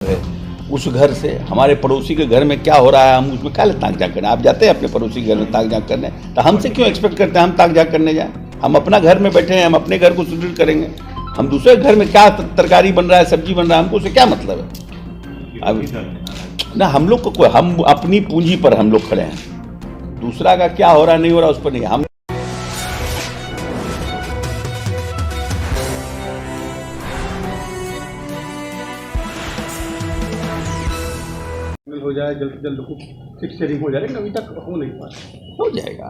है? उस घर से हमारे पड़ोसी के घर में क्या हो रहा है हम उसमें क्या ताक झाक करने? आप जाते हैं अपने पड़ोसी के घर में ताक झाक करने, तो हमसे क्यों एक्सपेक्ट करते हैं हम ताक झाक करने जाएं? हम अपना घर में बैठे हैं, हम अपने घर को सुदृढ़ करेंगे। हम दूसरे घर में क्या तरकारी बन रहा है, सब्जी बन रहा है, हमको उससे क्या मतलब है? अब ना हम लोग को हम अपनी पूंजी पर हम लोग खड़े हैं, दूसरा का क्या हो रहा नहीं हो रहा उस पर नहीं। हम हो जाए जल्द से जल्द फिक्स शेयरिंग हो जाए, लेकिन अभी तक हो नहीं पाया। हो जाएगा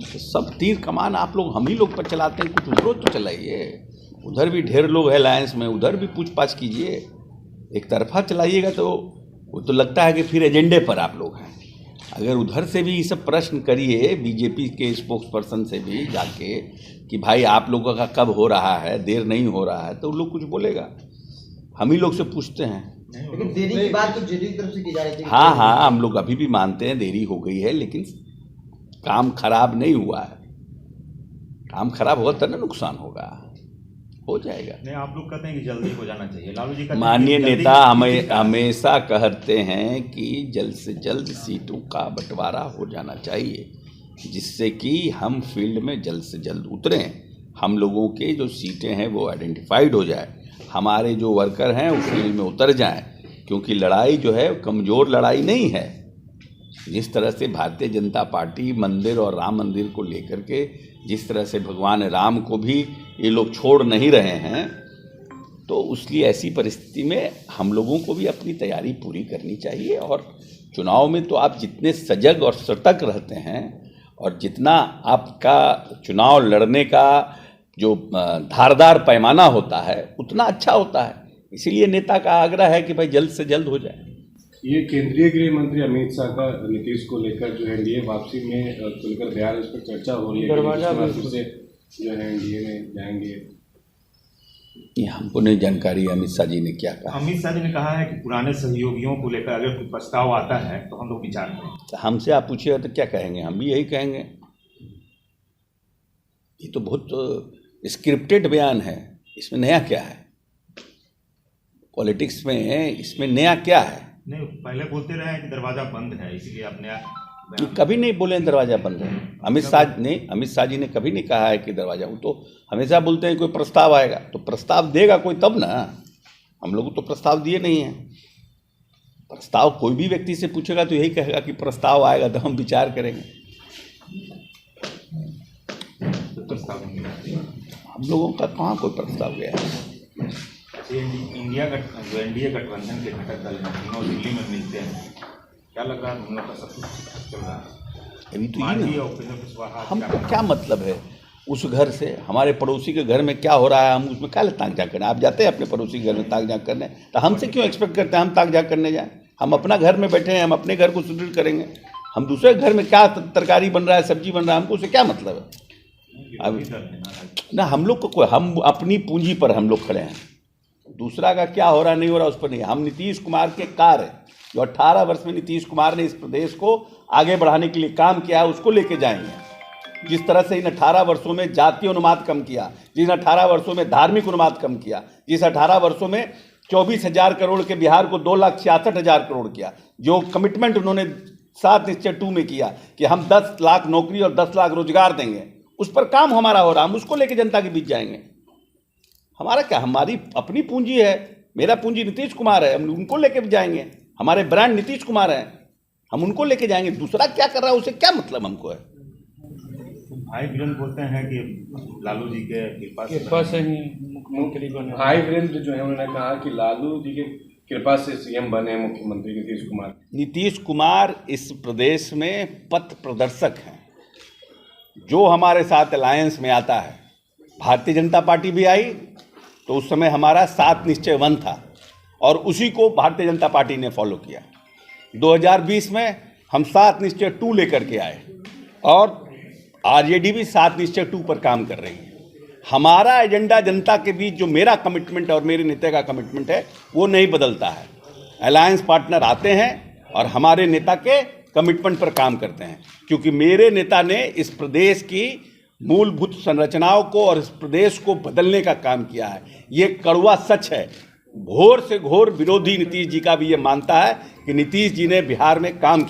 तो सब तीर कमान आप लोग हम ही लोग पर चलाते हैं, कुछ उधर तो चलाइए। उधर भी ढेर लोग हैं अलायंस में, उधर भी पूछपाछ कीजिए। एक तरफा चलाइएगा तो वो तो लगता है कि फिर एजेंडे पर आप लोग हैं। अगर उधर से भी ये सब प्रश्न करिए बीजेपी के स्पोक्स पर्सन से भी जाके कि भाई आप लोगों का कब हो रहा है, देर नहीं हो रहा है, तो लोग कुछ बोलेगा। हम ही लोग से पूछते हैं, लेकिन देरी की बात तो जेडीयू की तरफ से की जा रही थी। हाँ हम लोग अभी भी मानते हैं देरी हो गई है, लेकिन काम खराब नहीं हुआ है। काम खराब होगा तब ना नुकसान होगा, हो जाएगा। नहीं, आप लोग कहते हैं कि जल्दी हो जाना चाहिए। लालू जी का माननीय नेता हमेशा कहते हैं कि जल्द से जल्द सीटों का बंटवारा हो जाना चाहिए, जिससे कि हम फील्ड में जल्द से जल्द उतरें, हम लोगों के जो सीटें हैं वो आइडेंटिफाइड हो जाए, हमारे जो वर्कर हैं वो फील्ड में उतर जाएं। क्योंकि लड़ाई जो है कमज़ोर लड़ाई नहीं है। जिस तरह से भारतीय जनता पार्टी मंदिर और राम मंदिर को लेकर के जिस तरह से भगवान राम को भी ये लोग छोड़ नहीं रहे हैं, तो उसलिए ऐसी परिस्थिति में हम लोगों को भी अपनी तैयारी पूरी करनी चाहिए। और चुनाव में तो आप जितने सजग और सतर्क रहते हैं और जितना आपका चुनाव लड़ने का जो धारदार पैमाना होता है उतना अच्छा होता है। इसीलिए नेता का आग्रह है कि भाई जल्द से जल्द हो जाए। ये केंद्रीय गृह मंत्री अमित शाह का नीतीश को लेकर जो एनडीए वापसी में खुलकर तैयार है, इस पर चर्चा हो रही है से जो है एनडीए में जाएंगे। ये हमको नहीं जानकारी अमित शाह जी ने क्या कहा। अमित शाह जी ने कहा है कि पुराने सहयोगियों को लेकर अगर कोई प्रस्ताव आता है तो हम लोग विचार करें। हमसे आप पूछिएगा तो क्या कहेंगे, हम भी यही कहेंगे। ये तो बहुत स्क्रिप्टेड बयान है, इसमें नया क्या है? पॉलिटिक्स में इसमें नया क्या है? नहीं, पहले बोलते रहे हैं कि दरवाजा बंद है, इसीलिए आपने कभी नहीं बोले दरवाजा बंद है। अमित शाह जी ने कभी नहीं कहा है कि दरवाजा, वो तो हमेशा बोलते हैं कोई प्रस्ताव आएगा, तो प्रस्ताव देगा कोई तब ना। हम लोग तो प्रस्ताव दिए नहीं हैं। प्रस्ताव कोई भी व्यक्ति से पूछेगा तो यही कहेगा कि प्रस्ताव आएगा तो हम विचार करेंगे। हम लोगों का कहाँ कोई प्रस्ताव गया है? एनडीए गठबंधन के घटक दल हैं, तीनों दिल्ली में मिलते हैं, क्या लग रहा है हम लोग का सब कुछ चल रहा है? अभी तो ये हमको क्या मतलब है उस घर से हमारे पड़ोसी के घर में क्या हो रहा है हम उसमें क्या ताक झाक करने? आप जाते हैं अपने पड़ोसी के घर में ताक झाक करने, तो हमसे क्यों एक्सपेक्ट करते हैं हम ताक झाक करने जाएं? हम अपना घर में बैठे हैं, हम अपने घर को सुदृढ़ करेंगे। हम दूसरे घर में क्या तरकारी बन रहा है, सब्जी बन रहा है, हमको उससे क्या मतलब है? अब ना हम लोग को हम अपनी पूंजी पर हम लोग खड़े हैं, दूसरा का क्या हो रहा नहीं हो रहा उस पर नहीं। हम नीतीश कुमार के कार्य जो 18 वर्ष में नीतीश कुमार ने इस प्रदेश को आगे बढ़ाने के लिए काम किया है उसको लेके जाएंगे। जिस तरह से इन 18 वर्षों में जातीय अनुपात कम किया, जिन 18 वर्षों में धार्मिक अनुपात कम किया, जिस 18 वर्षों में 24,000 करोड़ के बिहार को 2,66,000 करोड़ किया, जो कमिटमेंट उन्होंने 7 निश्चय 2 में किया कि हम 10 लाख नौकरी और 10 लाख रोजगार देंगे, उस पर काम हमारा हो रहा, हम उसको लेके जनता के बीच जाएंगे। हमारा क्या, हमारी अपनी पूंजी है, मेरा पूंजी नीतीश कुमार है, हम उनको लेके भी जाएंगे। हमारे ब्रांड नीतीश कुमार है, हम उनको लेके जाएंगे। दूसरा क्या कर रहा है उसे क्या मतलब हमको है? भाई वीरेंद्र बोलते हैं कि लालू जी के कृपा से ही मुख्यमंत्री बने। भाई वीरेंद्र जो है उन्होंने कहा कि लालू जी के कृपा से सीएम बने मुख्यमंत्री नीतीश कुमार। नीतीश कुमार इस प्रदेश में पथ प्रदर्शक हैं। जो हमारे साथ अलायंस में आता है, भारतीय जनता पार्टी भी आई तो उस समय हमारा 7 निश्चय 1 था और उसी को भारतीय जनता पार्टी ने फॉलो किया। 2020 में हम 7 निश्चय 2 लेकर के आए और आरजेडी भी 7 निश्चय 2 पर काम कर रही है। हमारा एजेंडा जनता के बीच जो मेरा कमिटमेंट और मेरे नेता का कमिटमेंट है वो नहीं बदलता है। अलायंस पार्टनर आते हैं और हमारे नेता के कमिटमेंट पर काम करते हैं, क्योंकि मेरे नेता ने इस प्रदेश की मूलभूत संरचनाओं को और इस प्रदेश को बदलने का काम किया है। ये कड़वा सच है। घोर से घोर विरोधी नीतीश जी का भी ये मानता है कि नीतीश जी ने बिहार में काम किया।